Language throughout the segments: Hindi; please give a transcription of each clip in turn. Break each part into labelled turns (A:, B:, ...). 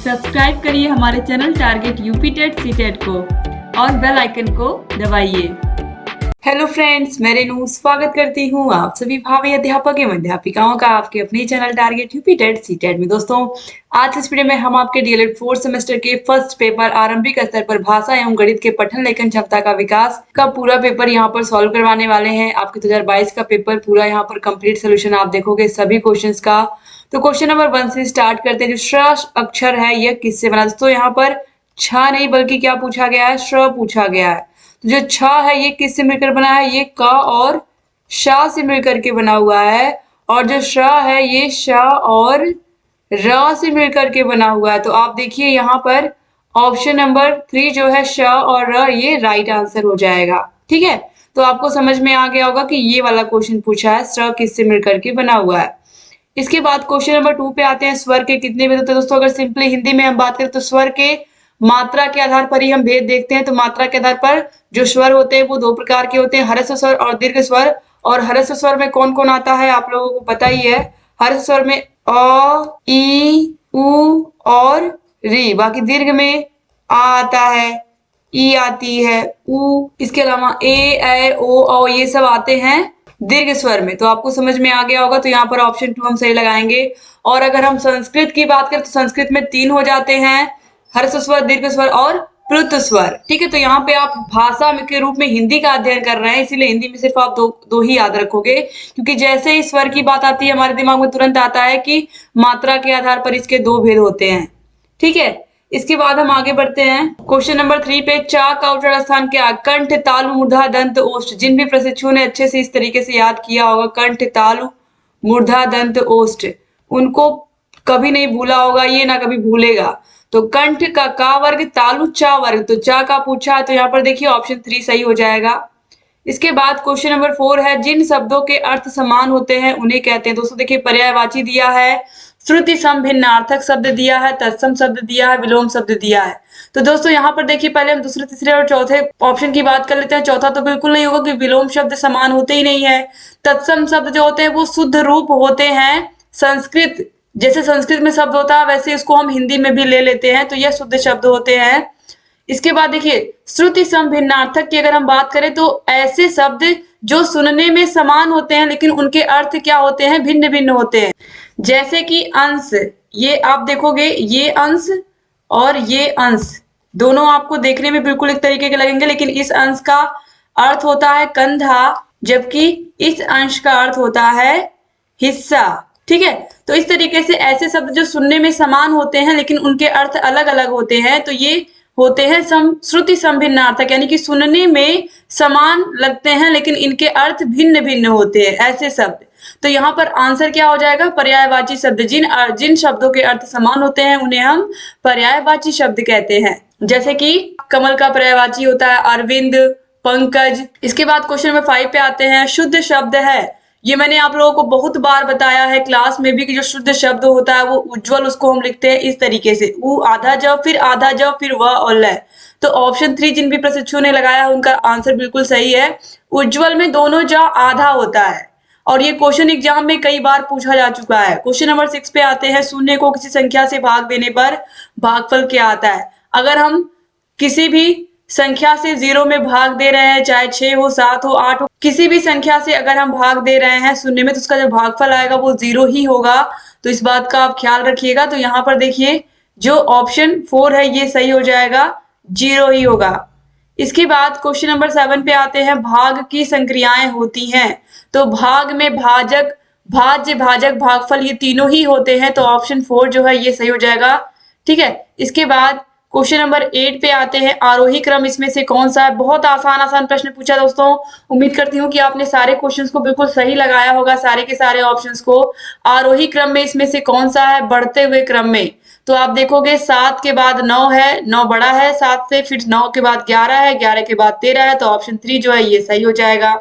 A: सब्सक्राइब करिए हमारे channel target UP TET CTET को और बेल आइकन को दबाइए। हेलो फ्रेंड्स, मैं रेनू स्वागत करती हूँ आप सभी भावी अध्यापक एवं अध्यापिकाओं का आपके अपने channel target UP TET CTET में। दोस्तों, आज इस वीडियो में हम आपके डीएलएड 4th सेमेस्टर के फर्स्ट पेपर आरंभिक स्तर पर भाषा एवं गणित के पठन लेखन क्षमता का विकास का पूरा पेपर यहाँ पर सॉल्व करवाने वाले हैं। आपके 2022 का पेपर पूरा यहाँ पर कंप्लीट सोल्यूशन आप देखोगे सभी क्वेश्चंस का। तो क्वेश्चन नंबर 1 से स्टार्ट करते हैं। जो श्र अक्षर है यह किससे बना? दोस्तों, यहाँ पर छ नहीं बल्कि क्या पूछा गया है? श्र पूछा गया है। तो जो छ है ये किससे मिलकर बना है? ये क और शा से मिलकर के बना हुआ है। और जो श है ये श और र से मिलकर के बना हुआ है। तो आप देखिए यहाँ पर ऑप्शन नंबर 3 जो है श और र, ये राइट आंसर हो जाएगा। ठीक है, तो आपको समझ में आ गया होगा कि ये वाला क्वेश्चन पूछा है स किससे मिलकर के बना हुआ है। इसके बाद क्वेश्चन नंबर 2 पे आते हैं। स्वर के कितने भेद होते हैं? दोस्तों, अगर सिंपली हिंदी में हम बात करें तो स्वर के मात्रा के आधार पर ही हम भेद देखते हैं। तो मात्रा के आधार पर जो स्वर होते हैं वो 2 प्रकार के होते हैं, हर्ष स्वर और दीर्घ स्वर। और हर्ष स्वर में कौन कौन आता है आप लोगों को पता ही है। हर्ष स्वर में अ, ई, उ और री। बाकी दीर्घ में आ आता है, ई आती है, उ, इसके अलावा ए, ऐ, ओ, औ ये सब आते हैं दीर्घ स्वर में। तो आपको समझ में आ गया होगा। तो यहाँ पर ऑप्शन 2 हम सही लगाएंगे। और अगर हम संस्कृत की बात करें तो संस्कृत में 3 हो जाते हैं, हर्ष स्वर, दीर्घ स्वर और प्लुत स्वर। ठीक है, तो यहाँ पे आप भाषा के रूप में हिंदी का अध्ययन कर रहे हैं, इसीलिए हिंदी में सिर्फ आप दो ही याद रखोगे। क्योंकि जैसे ही स्वर की बात आती है हमारे दिमाग में तुरंत आता है कि मात्रा के आधार पर इसके 2 भेद होते हैं। ठीक है, इसके बाद हम आगे बढ़ते हैं। क्वेश्चन नंबर 3 पे चा का उच्चारण स्थान क्या? कंठ, तालु, मूर्धा, दंत, ओष्ठ। जिन भी प्रशिक्षुओं ने अच्छे से इस तरीके से याद किया होगा कंठ, तालु, मूर्धा, दंत, ओष्ठ, उनको कभी नहीं भूला होगा, ये ना कभी भूलेगा। तो कंठ का वर्ग, तालु चा वर्ग। तो चा का पूछा, तो यहाँ पर देखिए ऑप्शन 3 सही हो जाएगा। इसके बाद क्वेश्चन नंबर 4 है। जिन शब्दों के अर्थ समान होते हैं उन्हें कहते हैं। दोस्तों देखिए, पर्यायवाची दिया है, श्रुति सम भिन्नार्थक शब्द दिया है, तत्सम शब्द दिया है, विलोम शब्द दिया है। तो दोस्तों यहाँ पर देखिए, पहले हम दूसरे, तीसरे और चौथे ऑप्शन की बात कर लेते हैं। चौथा तो बिल्कुल नहीं होगा कि विलोम शब्द समान होते ही नहीं है। तत्सम शब्द जो होते हैं वो शुद्ध रूप होते हैं। संस्कृत, जैसे संस्कृत में शब्द होता है वैसे इसको हम हिंदी में भी ले लेते हैं, तो यह शुद्ध शब्द होते हैं। इसके बाद देखिए, श्रुति सम भिन्नार्थक की अगर हम बात करें तो ऐसे शब्द जो सुनने में समान होते हैं लेकिन उनके अर्थ क्या होते हैं? भिन्न भिन्न होते हैं। जैसे कि अंश, ये आप देखोगे ये अंश और ये अंश दोनों आपको देखने में बिल्कुल एक तरीके के लगेंगे, लेकिन इस अंश का अर्थ होता है कंधा, जबकि इस अंश का अर्थ होता है हिस्सा। ठीक है, तो इस तरीके से ऐसे शब्द जो सुनने में समान होते हैं लेकिन उनके अर्थ अलग अलग होते हैं, तो ये होते हैं श्रुति समभिन्नार्थक, यानी कि सुनने में समान लगते हैं लेकिन इनके अर्थ भिन्न भिन्न होते हैं ऐसे शब्द। तो यहाँ पर आंसर क्या हो जाएगा? पर्यायवाची शब्द। जिन शब्दों के अर्थ समान होते हैं उन्हें हम पर्यायवाची शब्द कहते हैं। जैसे कि कमल का पर्यायवाची होता है अरविंद, पंकज। इसके बाद क्वेश्चन नंबर 5 पे आते हैं। शुद्ध शब्द है, ये मैंने आप लोगों को बहुत बार बताया है क्लास में भी कि जो शुद्ध शब्द होता है वो उज्ज्वल, उसको हम लिखते हैं इस तरीके से, उ आधा ज फिर आधा ज फिर व और ल। तो ऑप्शन 3 जिन भी प्रशिक्षुओं ने लगाया उनका आंसर बिल्कुल सही है। उज्ज्वल में दोनों ज आधा होता है और ये क्वेश्चन एग्जाम में कई बार पूछा जा चुका है। क्वेश्चन नंबर 6 पे आते हैं। शून्य को किसी संख्या से भाग देने पर भागफल क्या आता है? अगर हम किसी भी संख्या से 0 में भाग दे रहे हैं, चाहे 6 हो, 7 हो, 8 हो, किसी भी संख्या से अगर हम भाग दे रहे हैं शून्य में, तो उसका जो भागफल आएगा वो 0 ही होगा। तो इस बात का आप ख्याल रखिएगा। तो यहाँ पर देखिए जो ऑप्शन 4 है ये सही हो जाएगा, 0 ही होगा। इसके बाद क्वेश्चन नंबर 7 पे आते हैं। भाग की संक्रियाएं होती हैं, तो भाग में भाजक, भाज्य, भाजक, भागफल ये तीनों ही होते हैं। तो ऑप्शन 4 जो है ये सही हो जाएगा। ठीक है, इसके बाद क्वेश्चन नंबर 8 पे आते हैं। आरोही क्रम इसमें से कौन सा है? बहुत आसान प्रश्न पूछा दोस्तों। उम्मीद करती हूँ कि आपने सारे क्वेश्चंस को बिल्कुल सही लगाया होगा, सारे के सारे ऑप्शंस को। आरोही क्रम में इसमें से कौन सा है? बढ़ते हुए क्रम में। तो आप देखोगे 7 के बाद 9 है, 9 बड़ा है 7 से, फिर 9 के बाद 11 है, 11 के बाद 13 है। तो ऑप्शन 3 जो है ये सही हो जाएगा।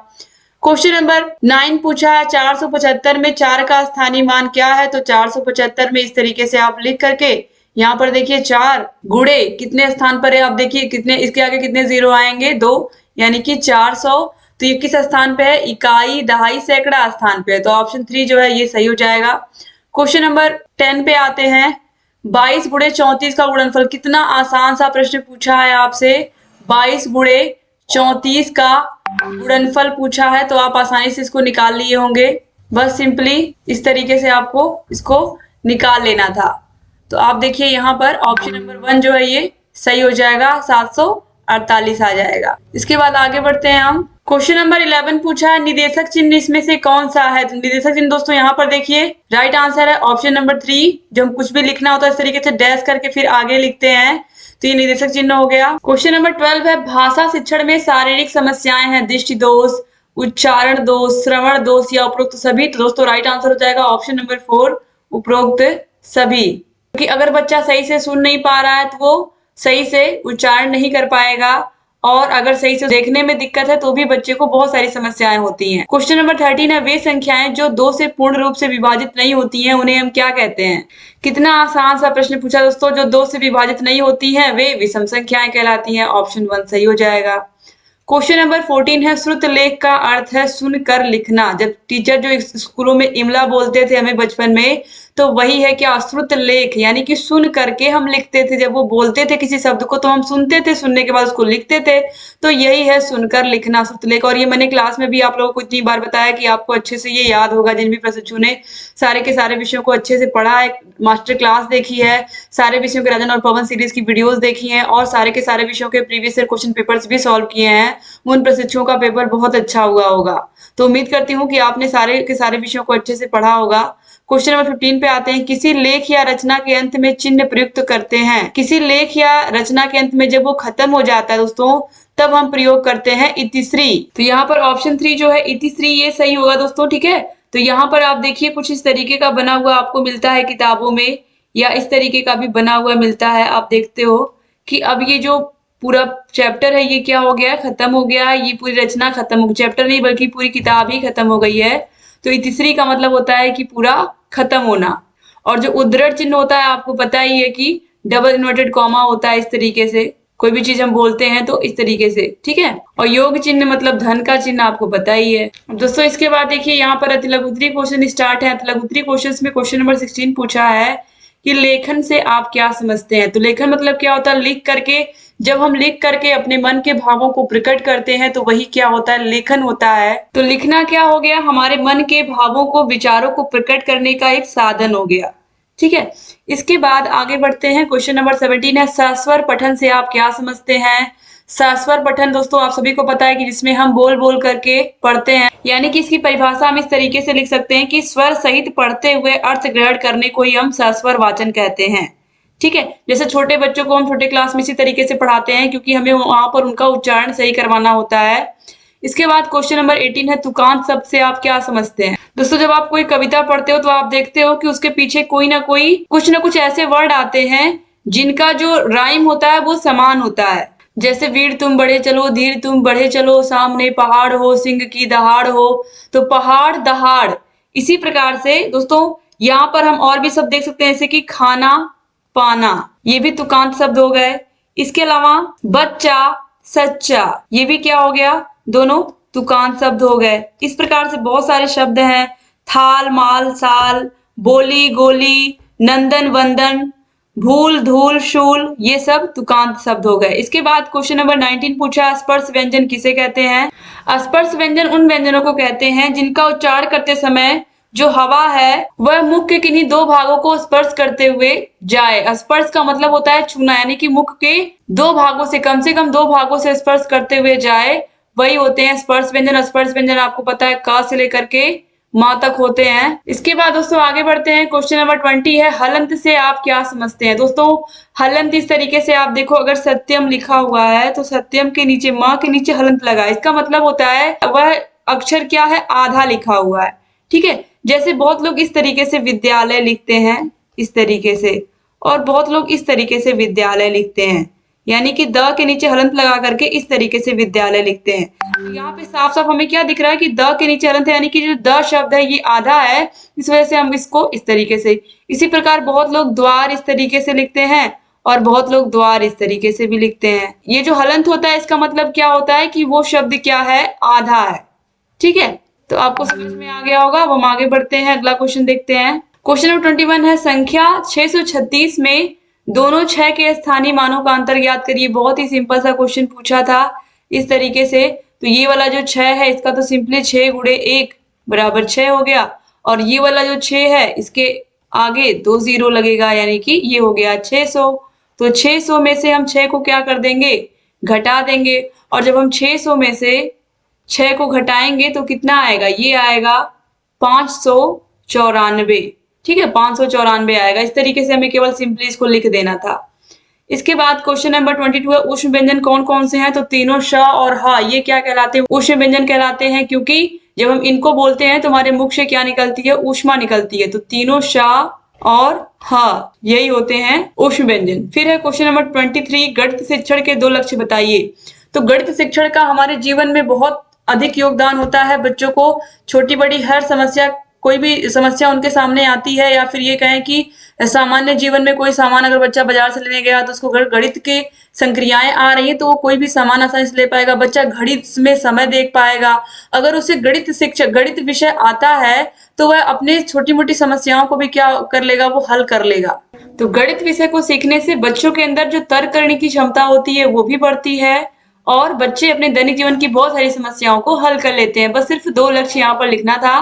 A: क्वेश्चन नंबर 9 पूछा है। 475 में 4 का स्थानीय मान क्या है? तो 475 में इस तरीके से आप लिख करके यहाँ पर देखिए 4 गुणे कितने स्थान पर है? आप देखिए कितने, इसके आगे कितने 0 आएंगे? 2, यानी कि 400। तो ये किस स्थान पे है? इकाई, दहाई, सैकड़ा स्थान पे है। तो ऑप्शन 3 जो है ये सही हो जाएगा। क्वेश्चन नंबर 10 पे आते हैं। 22 गुणे 34 का गुणनफल, कितना आसान सा प्रश्न पूछा है आपसे। 22 गुणे 34 का गुणनफल पूछा है, तो आप आसानी से इसको निकाल लिए होंगे। बस सिंपली इस तरीके से आपको इसको निकाल लेना था। तो आप देखिए यहाँ पर ऑप्शन नंबर 1 जो है ये सही हो जाएगा, 748 आ जाएगा। इसके बाद आगे बढ़ते हैं हम। क्वेश्चन नंबर 11 पूछा है, निदेशक चिन्ह इसमें से कौन सा है। तो निदेशक चिन्ह दोस्तों यहाँ पर देखिए राइट आंसर है ऑप्शन नंबर 3। जब कुछ भी लिखना होता है इस तरीके से डैश करके फिर आगे लिखते हैं, तो ये निदेशक चिन्ह हो गया। क्वेश्चन नंबर 12 है, भाषा शिक्षण में शारीरिक समस्याएं हैं, दृष्टि दोष, उच्चारण दोष, श्रवण दोष या उपरोक्त सभी। तो दोस्तों राइट आंसर हो जाएगा ऑप्शन नंबर 4, उपरोक्त सभी। क्योंकि अगर बच्चा सही से सुन नहीं पा रहा है तो वो सही से उच्चारण नहीं कर पाएगा, और अगर सही से देखने में दिक्कत है तो भी बच्चे को बहुत सारी समस्याएं होती हैं। क्वेश्चन नंबर 13 है, वे संख्याएं जो 2 से पूर्ण रूप से विभाजित नहीं होती हैं उन्हें हम क्या कहते हैं। कितना आसान सा प्रश्न पूछा दोस्तों। जो 2 से विभाजित नहीं होती हैं वे विषम संख्याएं कहलाती हैं, ऑप्शन 1 सही हो जाएगा। क्वेश्चन नंबर 14 है, श्रुत लेख का अर्थ है सुनकर लिखना। जब टीचर जो स्कूलों में इमला बोलते थे हमें बचपन में, तो वही है क्या, श्रुत लेख, यानी कि सुन करके हम लिखते थे। जब वो बोलते थे किसी शब्द को तो हम सुनते थे, सुनने के बाद उसको लिखते थे, तो यही है सुनकर लिखना, श्रुत लेख। और ये मैंने क्लास में भी आप लोगों को इतनी बार बताया कि आपको अच्छे से ये याद होगा। जिन भी प्रशिक्षु ने सारे के सारे विषयों को अच्छे से पढ़ा है, मास्टर क्लास देखी है, सारे विषयों के राजन और पवन सीरीज की वीडियोस देखी हैं, और सारे के सारे विषयों के प्रीवियस ईयर क्वेश्चन पेपर्स भी सॉल्व किए हैं, उन प्रशिक्षुओं का पेपर बहुत अच्छा हुआ होगा। तो उम्मीद करती हूँ कि आपने सारे के सारे विषयों को अच्छे से पढ़ा होगा। क्वेश्चन नंबर 15 पे आते हैं, किसी लेख या रचना के अंत में चिन्ह प्रयुक्त करते हैं। किसी लेख या रचना के अंत में जब वो खत्म हो जाता है दोस्तों, तब हम प्रयोग करते हैं इतिश्री। तो यहाँ पर ऑप्शन 3 जो है इतिश्री, ये सही होगा दोस्तों, ठीक है। तो यहाँ पर आप देखिए कुछ इस तरीके का बना हुआ आपको मिलता है किताबों में, या इस तरीके का भी बना हुआ मिलता है। आप देखते हो कि अब ये जो पूरा चैप्टर है ये क्या हो गया, खत्म हो गया है। ये पूरी रचना खत्म हो गई, चैप्टर नहीं बल्कि पूरी किताब ही खत्म हो गई है। तो इतिश्री का मतलब होता है कि पूरा खत्म होना। और जो उद्धरण चिन्ह होता है आपको पता ही है कि डबल इन्वर्टेड कॉमा होता है, इस तरीके से कोई भी चीज हम बोलते हैं तो इस तरीके से, ठीक है। और योग चिन्ह मतलब धन का चिन्ह आपको पता ही है। दोस्तों इसके बाद देखिए यहाँ पर अतिलघुत्तरी क्वेश्चन स्टार्ट है। अतिलघुत्तरी क्वेश्चन में क्वेश्चन नंबर 16 पूछा है कि लेखन से आप क्या समझते हैं। तो लेखन मतलब क्या होता है, लिख करके, जब हम लिख करके अपने मन के भावों को प्रकट करते हैं तो वही क्या होता है, लेखन होता है। तो लिखना क्या हो गया, हमारे मन के भावों को, विचारों को प्रकट करने का एक साधन हो गया, ठीक है। इसके बाद आगे बढ़ते हैं। क्वेश्चन नंबर 17 है, सस्वर पठन से आप क्या समझते हैं। सस्वर पठन दोस्तों आप सभी को पता है कि जिसमें हम बोल बोल करके पढ़ते हैं, यानी कि इसकी परिभाषा हम इस तरीके से लिख सकते हैं कि स्वर सहित पढ़ते हुए अर्थ ग्रहण करने को ही हम सस्वर वाचन कहते हैं, ठीक है। जैसे छोटे बच्चों को हम छोटे क्लास में इसी तरीके से पढ़ाते हैं, क्योंकि हमें वहां पर उनका उच्चारण सही करवाना होता है। इसके बाद क्वेश्चन नंबर 18 है, तुकांत शब्द से आप क्या समझते हैं। दोस्तों जब आप कोई कविता पढ़ते हो तो आप देखते हो कि उसके पीछे कोई ना कोई, कुछ ना कुछ ऐसे वर्ड आते हैं जिनका जो राइम होता है वो समान होता है। जैसे वीर तुम बढ़े चलो, धीर तुम बढ़े चलो, सामने पहाड़ हो, सिंह की दहाड़ हो। तो पहाड़ दहाड़, इसी प्रकार से दोस्तों यहाँ पर हम और भी शब्द देख सकते हैं, जैसे कि खाना पाना, ये भी तुकांत शब्द हो गए। इसके अलावा बच्चा सच्चा, ये भी क्या हो गया, दोनों तुकांत शब्द हो गए। इस प्रकार से बहुत सारे शब्द हैं, थाल माल साल, बोली गोली, नंदन वंदन, भूल धूल शूल, ये सब तुकांत शब्द हो गए। इसके बाद क्वेश्चन नंबर 19 पूछा, स्पर्श व्यंजन किसे कहते हैं। स्पर्श व्यंजन उन व्यंजनों को कहते हैं जिनका उच्चारण करते समय जो हवा है वह मुख के किन्हीं दो भागों को स्पर्श करते हुए जाए। स्पर्श का मतलब होता है छूना, यानी कि मुख के दो भागों से, कम 2 भागों से स्पर्श करते हुए जाए, वही होते हैं स्पर्श व्यंजन। स्पर्श व्यंजन आपको पता है क से लेकर के माँ तक होते हैं। इसके बाद दोस्तों आगे बढ़ते हैं। क्वेश्चन नंबर 20 है, हलंत से आप क्या समझते हैं। दोस्तों हलंत इस तरीके से आप देखो, अगर सत्यम लिखा हुआ है तो सत्यम के नीचे, माँ के नीचे हलंत लगा है, इसका मतलब होता है वह अक्षर क्या है, आधा लिखा हुआ है, ठीक है। जैसे बहुत लोग इस तरीके से विद्यालय लिखते हैं, इस तरीके से, और बहुत लोग इस तरीके से विद्यालय लिखते हैं, यानी कि द के नीचे हलंत लगा करके इस तरीके से विद्यालय लिखते हैं। तो यहाँ पे साफ साफ हमें क्या दिख रहा है कि द के नीचे हलंत है, यानी कि जो द शब्द है ये आधा है, इस वजह से हम इसको इस तरीके से। इसी प्रकार बहुत लोग द्वार इस तरीके से लिखते हैं और बहुत लोग द्वार इस तरीके से भी लिखते हैं। ये जो हलंत होता है इसका मतलब क्या होता है कि वो शब्द क्या है, आधा है, ठीक है। तो आपको समझ में आ गया होगा। अब हम आगे बढ़ते हैं, अगला क्वेश्चन देखते हैं। क्वेश्चन नंबर 21 है संख्या 636 में दोनों 6 के स्थानीय मानों का अंतर ज्ञात करिए। बहुत ही सिंपल सा क्वेश्चन पूछा था इस तरीके से। तो ये वाला जो 6 है इसका तो सिंपली 6 गुणे 1 बराबर 6 हो गया, और ये वाला जो 6 है इसके आगे 2 जीरो लगेगा, यानी कि ये हो गया 600। तो 600 में से हम 6 को क्या कर देंगे, घटा देंगे, और जब हम 600 में से 6 को घटाएंगे तो कितना आएगा, ये आएगा 594। ठीक है, 594 आएगा। इस तरीके से हमें केवल सिंपली इसको लिख देना था। इसके बाद क्वेश्चन नंबर 22 है उष्ण व्यंजन कौन कौन से हैं। तो तीनों श और ह ये क्या कहलाते हैं, उष्ण व्यंजन कहलाते हैं, क्योंकि जब हम इनको बोलते हैं तो हमारे मुख से क्या निकलती है, ऊष्मा निकलती है। तो तीनों श और ह यही होते हैं उष्ण व्यंजन। फिर है क्वेश्चन नंबर 23, गणित शिक्षण के 2 लक्ष्य बताइए। तो गणित शिक्षण का हमारे जीवन में बहुत अधिक योगदान होता है। बच्चों को छोटी बड़ी हर समस्या, कोई भी समस्या उनके सामने आती है, या फिर ये कहें कि सामान्य जीवन में कोई सामान अगर बच्चा बाजार से लेने गया तो उसको गणित के संक्रियाएं आ रही है तो वो कोई भी सामान आसानी से ले पाएगा। बच्चा घड़ी में समय देख पाएगा। अगर उसे गणित शिक्षक गणित विषय आता है तो वह अपने छोटी मोटी समस्याओं को भी क्या कर लेगा, वो हल कर लेगा। तो गणित विषय को सीखने से बच्चों के अंदर जो तर्क करने की क्षमता होती है वो भी बढ़ती है, और बच्चे अपने दैनिक जीवन की बहुत सारी समस्याओं को हल कर लेते हैं। बस सिर्फ 2 लक्ष्य यहाँ पर लिखना था।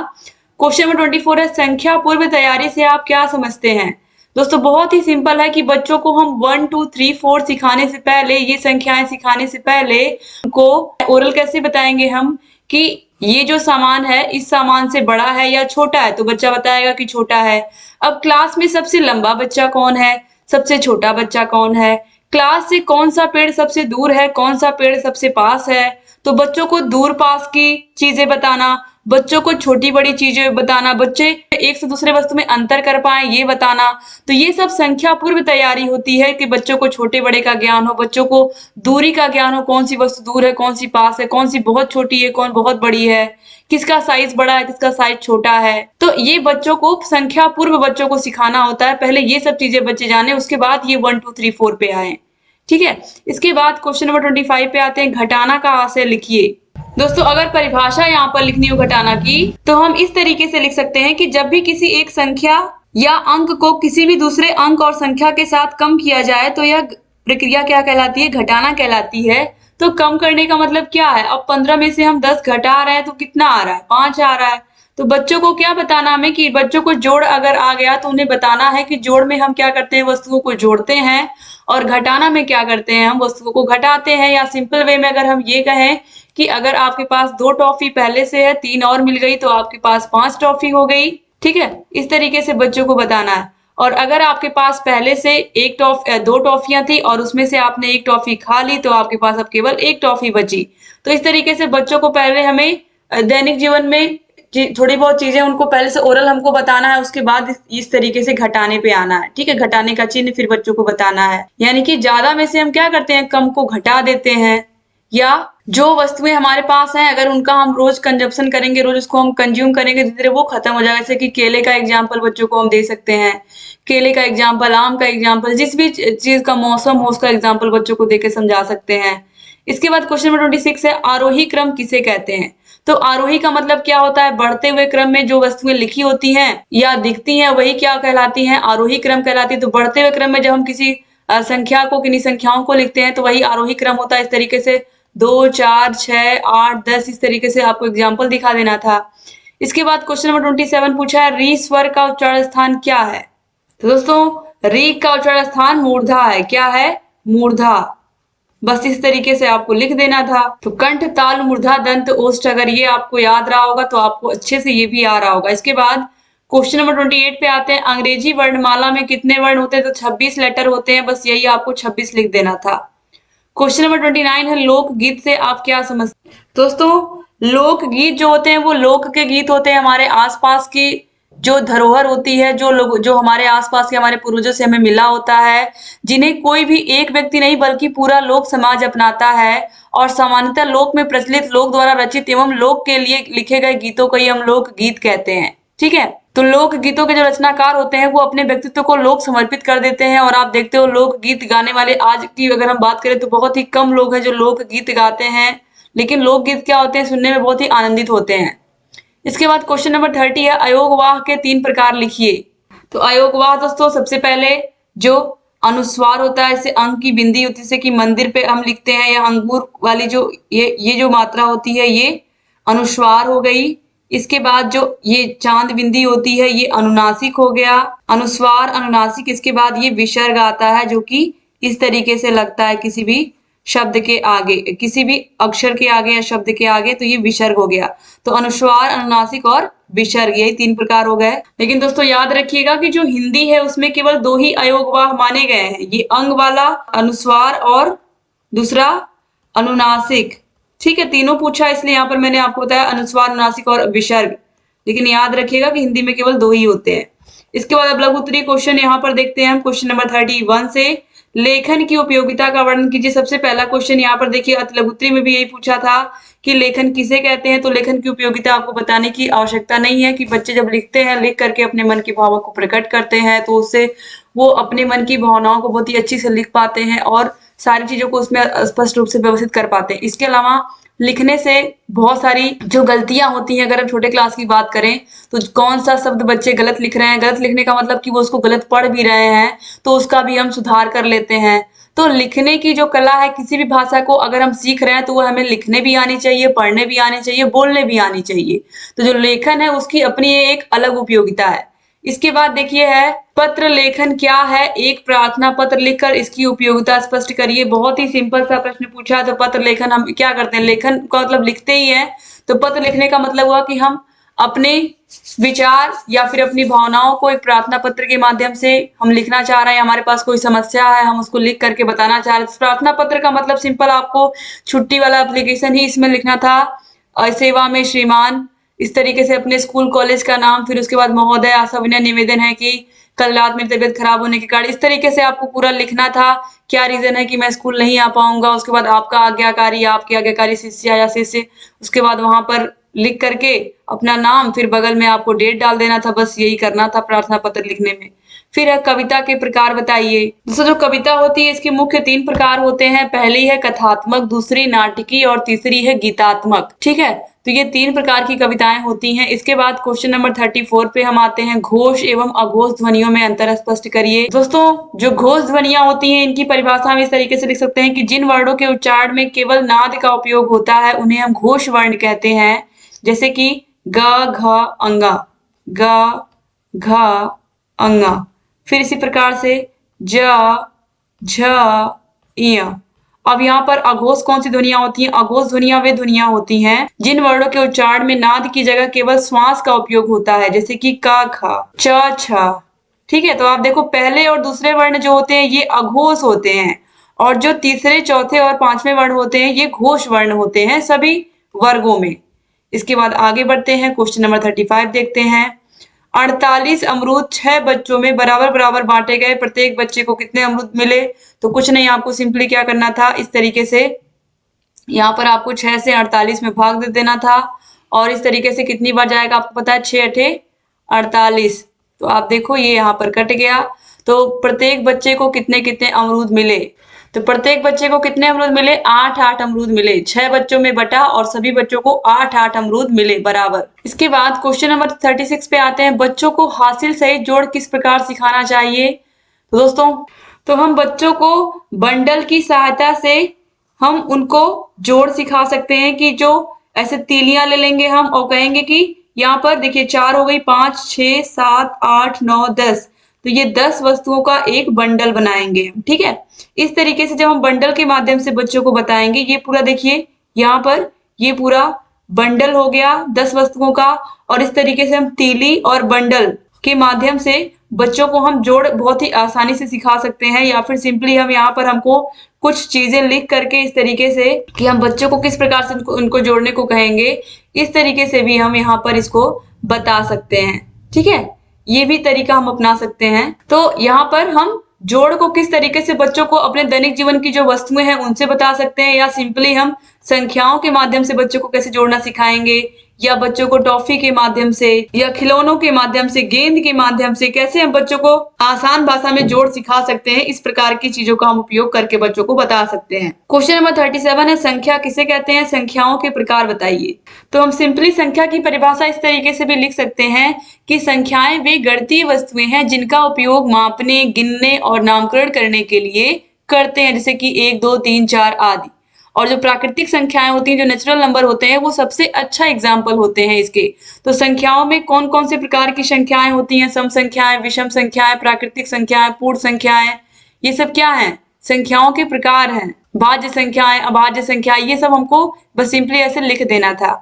A: क्वेश्चन नंबर 24 है संख्या पूर्व तैयारी से आप क्या समझते हैं। दोस्तों बहुत ही सिंपल है कि बच्चों को हम 1 2 3 4 सिखाने से पहले, ये संख्याएं सिखाने से पहले उनको ओरल कैसे बताएंगे हम कि ये जो सामान है इस सामान से बड़ा है या छोटा है, तो बच्चा बताएगा कि छोटा है। अब क्लास में सबसे लंबा बच्चा कौन है, सबसे छोटा बच्चा कौन है, क्लास से कौन सा पेड़ सबसे दूर है, कौन सा पेड़ सबसे पास है। तो बच्चों को दूर पास की चीजें बताना, बच्चों को छोटी बड़ी चीजें बताना, बच्चे एक से दूसरे वस्तु में अंतर कर पाए ये बताना। तो ये सब संख्या पूर्व तैयारी होती है कि बच्चों को छोटे बड़े का ज्ञान हो, बच्चों को दूरी का ज्ञान हो, कौन सी वस्तु दूर है, कौन सी पास है, कौन सी बहुत छोटी है, कौन बहुत बड़ी है, किसका साइज बड़ा है, किसका साइज छोटा है। तो ये बच्चों को संख्या पूर्व बच्चों को सिखाना होता है। पहले ये सब चीजें बच्चे जाने, उसके बाद ये 1 2 3 4 पे आए। ठीक है, इसके बाद क्वेश्चन नंबर 25 पे आते हैं, घटाना का आशय लिखिए। दोस्तों अगर परिभाषा यहाँ पर लिखनी हो घटाना की तो हम इस तरीके से लिख सकते हैं कि जब भी किसी एक संख्या या अंक को किसी भी दूसरे अंक और संख्या के साथ कम किया जाए तो यह प्रक्रिया क्या कहलाती है, घटाना कहलाती है। तो कम करने का मतलब क्या है, अब 15 में से हम 10 घटा रहे हैं तो कितना आ रहा है, 5 आ रहा है। तो बच्चों को क्या बताना हमें कि बच्चों को जोड़ अगर आ गया तो उन्हें बताना है कि जोड़ में हम क्या करते हैं, वस्तुओं को जोड़ते हैं, और घटाना में क्या करते हैं, हम वस्तुओं को घटाते हैं। या सिंपल वे में अगर हम ये कहें कि अगर आपके पास 2 टॉफी पहले से है, 3 और मिल गई तो आपके पास 5 टॉफी हो गई। ठीक है, इस तरीके से बच्चों को बताना है। और अगर आपके पास पहले से 2 टॉफियां थी और उसमें से आपने 1 टॉफी खा ली तो आपके पास अब केवल 1 टॉफी बची। तो इस तरीके से बच्चों को पहले हमें दैनिक जीवन में थोड़ी बहुत चीजें उनको पहले से ओरल हमको बताना है, उसके बाद इस तरीके से घटाने पे आना है। ठीक है, घटाने का चिन्ह फिर बच्चों को बताना है। यानी कि ज्यादा में से हम क्या करते हैं, कम को घटा देते हैं, या जो वस्तुएं हमारे पास हैं अगर उनका हम रोज कंजप्शन करेंगे, रोज उसको हम कंज्यूम करेंगे, धीरे धीरे वो खत्म हो जाएगा। जैसे कि केले का एग्जाम्पल बच्चों को हम दे सकते हैं, केले का एग्जाम्पल, आम का एग्जाम्पल, जिस भी चीज का मौसम हो उसका एग्जाम्पल बच्चों को देकर समझा सकते हैं। इसके बाद क्वेश्चन नंबर 26 है आरोही क्रम किसे कहते हैं। तो आरोही का मतलब क्या होता है, बढ़ते हुए क्रम में जो वस्तुएं लिखी होती हैं या दिखती हैं वही क्या कहलाती हैं, आरोही क्रम कहलाती है। तो बढ़ते हुए क्रम में जब हम किसी संख्या को, किन्हीं संख्याओं को लिखते हैं तो वही आरोही क्रम होता है। इस तरीके से 2 4 6 8 10 इस तरीके से आपको एग्जाम्पल दिखा देना था। इसके बाद क्वेश्चन नंबर 27 पूछा है री स्वर का उच्चारण स्थान क्या है। तो दोस्तों री का उच्चारण स्थान मूर्धा है। क्या है, मूर्धा। बस इस तरीके से आपको लिख देना था। तो कंठ ताल मूर्धा दंत ओष्ठ, अगर ये आपको याद रहा होगा तो आपको अच्छे से ये भी आ रहा होगा। इसके बाद क्वेश्चन नंबर 28 पे आते हैं, अंग्रेजी वर्णमाला में कितने वर्ण होते हैं। तो 26 लेटर होते हैं, बस यही आपको 26 लिख देना था। क्वेश्चन नंबर 29 है लोकगीत से आप क्या समझते हैं। दोस्तों लोकगीत जो होते हैं वो लोक के गीत होते हैं, हमारे आसपास की जो धरोहर होती है, जो लोग जो हमारे आसपास के हमारे पूर्वजों से हमें मिला होता है, जिन्हें कोई भी एक व्यक्ति नहीं बल्कि पूरा लोक समाज अपनाता है। और सामान्यतः लोक में प्रचलित लोक द्वारा रचित एवं लोक के लिए लिखे गए गीतों को ही हम लोक गीत कहते हैं। ठीक है, तो लोक गीतों के जो रचनाकार होते हैं वो अपने व्यक्तित्व को लोक समर्पित कर देते हैं। और आप देखते हो लोक गीत गाने वाले आज की अगर हम बात करें तो बहुत ही कम लोग हैं जो लोक गीत गाते हैं, लेकिन लोक गीत क्या होते हैं, सुनने में बहुत ही आनंदित होते हैं। इसके बाद क्वेश्चन नंबर 30 है अयोगवाह के 3 प्रकार लिखिए। तो अयोगवाह दोस्तों सबसे पहले जो अनुस्वार होता है, इसे अंक की बिंदी होती है, जैसे कि मंदिर पे हम लिखते हैं, या अंगूर वाली जो ये जो मात्रा होती है ये अनुस्वार हो गई। इसके बाद जो ये चांद बिंदी होती है ये अनुनासिक हो गया, अनुस्वार अनुनासिक। इसके बाद ये विसर्ग आता है जो कि इस तरीके से लगता है किसी भी शब्द के आगे, किसी भी अक्षर के आगे या शब्द के आगे, तो ये विसर्ग हो गया। तो अनुस्वार, अनुनासिक और विसर्ग, यही 3 प्रकार हो गए। लेकिन दोस्तों याद रखिएगा कि जो हिंदी है उसमें केवल 2 ही अयोगवाह माने गए हैं, ये अंग वाला अनुस्वार और दूसरा अनुनासिक। ठीक है, तीनों पूछा इसलिए यहाँ पर मैंने आपको बताया अनुस्वार, अनुनासिक और विसर्ग। लेकिन याद रखिएगा कि हिंदी में केवल 2 ही होते हैं। इसके बाद अब लघु उत्तरीय क्वेश्चन यहाँ पर देखते हैं हम। क्वेश्चन नंबर 31 से लेखन की उपयोगिता का वर्णन कीजिए। सबसे पहला क्वेश्चन यहाँ पर देखिए, अति लघु उत्तरीय में भी यही पूछा था कि लेखन किसे कहते हैं। तो लेखन की उपयोगिता आपको बताने की आवश्यकता नहीं है कि बच्चे जब लिखते हैं, लिख करके अपने मन की भावों को प्रकट करते हैं, तो उससे वो अपने मन की भावनाओं को बहुत ही अच्छी से लिख पाते हैं और सारी चीजों को उसमें स्पष्ट रूप से व्यवस्थित कर पाते हैं। इसके अलावा लिखने से बहुत सारी जो गलतियां होती हैं, अगर हम छोटे क्लास की बात करें तो कौन सा शब्द बच्चे गलत लिख रहे हैं, गलत लिखने का मतलब कि वो उसको गलत पढ़ भी रहे हैं, तो उसका भी हम सुधार कर लेते हैं। तो लिखने की जो कला है, किसी भी भाषा को अगर हम सीख रहे हैं तो वो हमें लिखने भी आनी चाहिए, पढ़ने भी आनी चाहिए, बोलने भी आनी चाहिए। तो जो लेखन है उसकी अपनी एक अलग उपयोगिता है। इसके बाद देखिए है पत्र लेखन क्या है। एक प्रार्थना पत्र लिखकर इसकी उपयोगिता स्पष्ट करिए। बहुत ही सिंपल सा प्रश्न पूछा। तो पत्र लेखन हम क्या करते हैं, लेखन का मतलब लिखते ही है। तो पत्र लिखने का मतलब हुआ कि हम अपने विचार या फिर अपनी भावनाओं को एक प्रार्थना पत्र के माध्यम से हम लिखना चाह रहे हैं। हमारे पास कोई समस्या है, हम उसको लिख करके बताना चाह रहे हैं। प्रार्थना पत्र का मतलब सिंपल, आपको छुट्टी वाला एप्लीकेशन ही इसमें लिखना था। सेवा में श्रीमान, इस तरीके से अपने स्कूल कॉलेज का नाम, फिर उसके बाद महोदय आशा विनय निवेदन है कि कल रात मेरी तबीयत खराब होने के कारण, इस तरीके से आपको पूरा लिखना था। क्या रीजन है कि मैं स्कूल नहीं आ पाऊंगा, उसके बाद आपका आज्ञाकारी, आपके आज्ञाकारी शिष्य या शिष्य, उसके बाद वहां पर लिख करके अपना नाम, फिर बगल में आपको डेट डाल देना था। बस यही करना था प्रार्थना पत्र लिखने में। फिर है कविता के प्रकार बताइए। दोस्तों जो कविता होती है इसके मुख्य 3 प्रकार होते हैं। पहली है कथात्मक, दूसरी नाटकीय और तीसरी है गीतात्मक। ठीक है, तो ये 3 प्रकार की कविताएं होती हैं। इसके बाद क्वेश्चन नंबर 34 पे हम आते हैं, घोष एवं अघोष ध्वनियों में अंतर स्पष्ट करिए। दोस्तों जो घोष ध्वनियां होती हैं इनकी परिभाषा हम इस तरीके से लिख सकते हैं कि जिन वर्णों के उच्चारण में केवल नाद का उपयोग होता है उन्हें हम घोष वर्ण कहते हैं। जैसे कि ग घ अंगा, ग घ अंगा। फिर इसी प्रकार से ज झ इय। अब यहाँ पर अघोष कौन सी ध्वनियां होती हैं? अघोष ध्वनियां वे ध्वनियां होती हैं जिन वर्णों के उच्चारण में नाद की जगह केवल श्वास का उपयोग होता है। जैसे कि क ख च छ। ठीक है, तो आप देखो पहले और दूसरे वर्ण जो होते हैं ये अघोष होते हैं, और जो तीसरे, चौथे और 5वें वर्ण होते हैं ये घोष वर्ण होते हैं सभी वर्गों में। इसके बाद आगे बढ़ते हैं, क्वेश्चन नंबर 35 देखते हैं। 48 अमरूद 6 बच्चों में बराबर बराबर बांटे गए, प्रत्येक बच्चे को कितने अमरूद मिले? तो कुछ नहीं, आपको सिंपली क्या करना था, इस तरीके से यहाँ पर आपको 6 से 48 में भाग दे देना था। और इस तरीके से कितनी बार जाएगा आपको पता है, 6 अठे 48। तो आप देखो ये यहाँ पर कट गया। तो प्रत्येक बच्चे को कितने कितने अमरूद मिले? तो प्रत्येक बच्चे को कितने अमरूद मिले? 8-8 अमरूद मिले। 6 बच्चों में बटा और सभी बच्चों को 8-8 अमरूद मिले बराबर। इसके बाद क्वेश्चन नंबर 36 पे आते हैं, बच्चों को हासिल सहित जोड़ किस प्रकार सिखाना चाहिए? तो दोस्तों तो हम बच्चों को बंडल की सहायता से हम उनको जोड़ सिखा सकते हैं कि जो ऐसे तीलियां ले लेंगे हम और कहेंगे कि यहाँ पर देखिए 4 हो गई, 5, 6, 7, 8, 9, 10। तो ये 10 वस्तुओं का एक बंडल बनाएंगे। ठीक है, इस तरीके से जब हम बंडल के माध्यम से बच्चों को बताएंगे, ये पूरा देखिए यहाँ पर ये पूरा बंडल हो गया 10 वस्तुओं का। और इस तरीके से हम तीली और बंडल के माध्यम से बच्चों को हम जोड़ बहुत ही आसानी से सिखा सकते हैं। या फिर सिंपली हम यहाँ पर हमको कुछ चीजें लिख करके इस तरीके से कि हम बच्चों को किस प्रकार से उनको जोड़ने को कहेंगे, इस तरीके से भी हम यहाँ पर इसको बता सकते हैं। ठीक है, ये भी तरीका हम अपना सकते हैं। तो यहाँ पर हम जोड़ को किस तरीके से बच्चों को अपने दैनिक जीवन की जो वस्तुएं हैं उनसे बता सकते हैं, या सिंपली हम संख्याओं के माध्यम से बच्चों को कैसे जोड़ना सिखाएंगे, या बच्चों को टॉफी के माध्यम से या खिलौनों के माध्यम से, गेंद के माध्यम से कैसे हम बच्चों को आसान भाषा में जोड़ सिखा सकते हैं, इस प्रकार की चीजों का हम उपयोग करके बच्चों को बता सकते हैं। क्वेश्चन नंबर 37 है, संख्या किसे कहते हैं, संख्याओं के प्रकार बताइए। तो हम सिंपली संख्या की परिभाषा इस तरीके से भी लिख सकते हैं कि संख्याएं वे गणितीय वस्तुएं हैं जिनका उपयोग मापने, गिनने और नामकरण करने के लिए करते हैं, जैसे कि 1, 2, 3, 4 आदि। और जो प्राकृतिक संख्याएं होती हैं, जो नेचुरल नंबर होते हैं, वो सबसे अच्छा एग्जाम्पल होते हैं इसके। तो संख्याओं में कौन कौन से प्रकार की संख्याएं होती हैं, सम संख्याएं, विषम संख्याएं, प्राकृतिक संख्याएं, पूर्ण संख्याएं, ये सब क्या है, संख्याओं के प्रकार हैं। भाज्य संख्याएं, अभाज्य संख्या, ये सब हमको बस सिंपली ऐसे लिख देना था।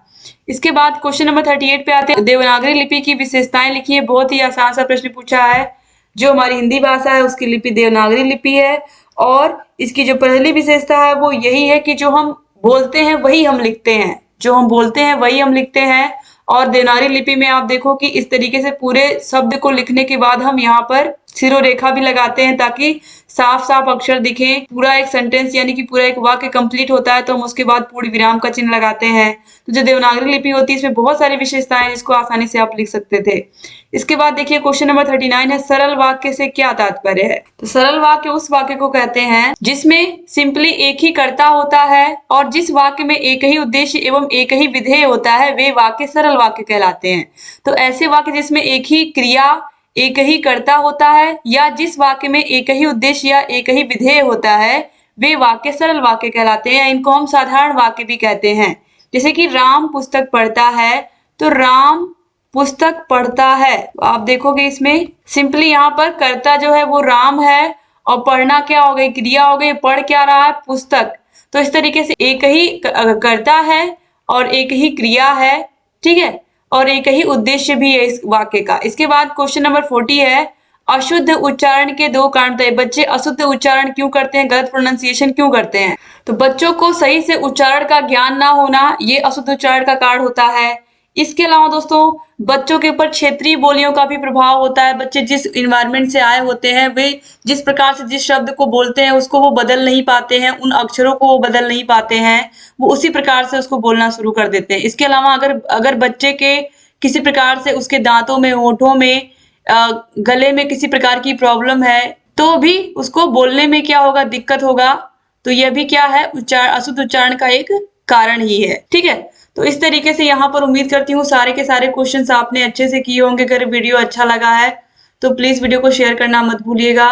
A: इसके बाद क्वेश्चन नंबर 38 पे आते हैं, देवनागरी लिपि की विशेषताएं लिखिए। बहुत ही आसान सा प्रश्न पूछा है। जो हमारी हिंदी भाषा है उसकी लिपि देवनागरी लिपि है और इसकी जो पहली विशेषता है वो यही है कि जो हम बोलते हैं वही हम लिखते हैं, जो हम बोलते हैं वही हम लिखते हैं। और देवनागरी लिपि में आप देखो कि इस तरीके से पूरे शब्द को लिखने के बाद हम यहाँ पर सिरोरेखा भी लगाते हैं ताकि साफ साफ अक्षर दिखे। पूरा एक सेंटेंस यानी कि पूरा एक वाक्य कंप्लीट होता है तो हम उसके बाद पूर्ण विराम का चिन्ह लगाते हैं। तो जो देवनागरी लिपि होती है इसमें बहुत सारी विशेषताएं हैं जिसको आसानी से आप लिख सकते थे। इसके बाद देखिए क्वेश्चन नंबर 39 है, सरल वाक्य से क्या तात्पर्य है। तो सरल वाक्य उस वाक्य को कहते हैं जिसमें सिंपली एक ही कर्ता होता है और जिस वाक्य में एक ही उद्देश्य एवं एक ही विधेय होता है वे वाक्य सरल वाक्य कहलाते हैं। तो ऐसे वाक्य जिसमें एक ही क्रिया, एक ही कर्ता होता है या जिस वाक्य में एक ही उद्देश्य या एक ही विधेय होता है वे वाक्य सरल वाक्य कहलाते हैं। इनको हम साधारण वाक्य भी कहते हैं। जैसे कि राम पुस्तक पढ़ता है, तो राम पुस्तक पढ़ता है। तो आप देखोगे इसमें सिंपली यहाँ पर कर्ता जो है वो राम है और पढ़ना क्या हो गई, क्रिया हो गई, पढ़ क्या रहा है, पुस्तक। तो इस तरीके से एक ही कर्ता है और एक ही क्रिया है, ठीक है, और एक ही उद्देश्य भी है इस वाक्य का। इसके बाद क्वेश्चन नंबर 40 है, अशुद्ध उच्चारण के दो कारण बताइए। बच्चे अशुद्ध उच्चारण क्यों करते हैं, गलत प्रोनाउंसिएशन क्यों करते हैं। तो बच्चों को सही से उच्चारण का ज्ञान ना होना ये अशुद्ध उच्चारण का कारण होता है। इसके अलावा दोस्तों बच्चों के ऊपर क्षेत्रीय बोलियों का भी प्रभाव होता है। बच्चे जिस इन्वायरमेंट से आए होते हैं वे जिस प्रकार से जिस शब्द को बोलते हैं उसको वो बदल नहीं पाते हैं, उन अक्षरों को वो बदल नहीं पाते हैं, वो उसी प्रकार से उसको बोलना शुरू कर देते हैं। इसके अलावा अगर बच्चे के किसी प्रकार से उसके दांतों में, होठों में, गले में किसी प्रकार की प्रॉब्लम है तो भी उसको बोलने में क्या होगा, दिक्कत होगा। तो यह भी क्या है, अशुद्ध उच्चारण का एक कारण ही है, ठीक है। तो इस तरीके से यहाँ पर उम्मीद करती हूँ सारे के सारे क्वेश्चंस आपने अच्छे से किए होंगे। अगर वीडियो अच्छा लगा है तो प्लीज वीडियो को शेयर करना मत भूलिएगा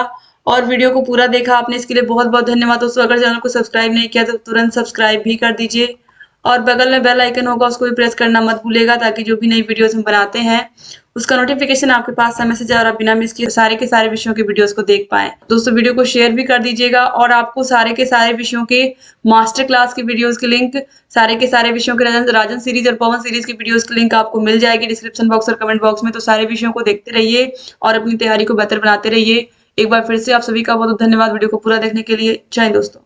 A: और वीडियो को पूरा देखा आपने इसके लिए बहुत बहुत धन्यवाद दोस्तों। अगर चैनल को सब्सक्राइब नहीं किया तो तुरंत सब्सक्राइब भी कर दीजिए और बगल में बेल आइकन होगा उसको भी प्रेस करना मत भूलिएगा ताकि जो भी नई वीडियोस हम बनाते हैं उसका नोटिफिकेशन आपके पास समय से जाए और आप बिना मिस किए सारे के सारे विषयों के वीडियोस को देख पाएं। दोस्तों वीडियो को शेयर भी कर दीजिएगा और आपको सारे के सारे विषयों के मास्टर क्लास के वीडियोस के लिंक, सारे के सारे विषयों के राजन सीरीज और पवन सीरीज की वीडियोस के लिंक आपको मिल जाएगी डिस्क्रिप्शन बॉक्स और कमेंट बॉक्स में। तो सारे विषयों को देखते रहिए और अपनी तैयारी को बेहतर बनाते रहिए। एक बार फिर से आप सभी का बहुत धन्यवाद वीडियो को पूरा देखने के लिए। जय हिंद दोस्तों।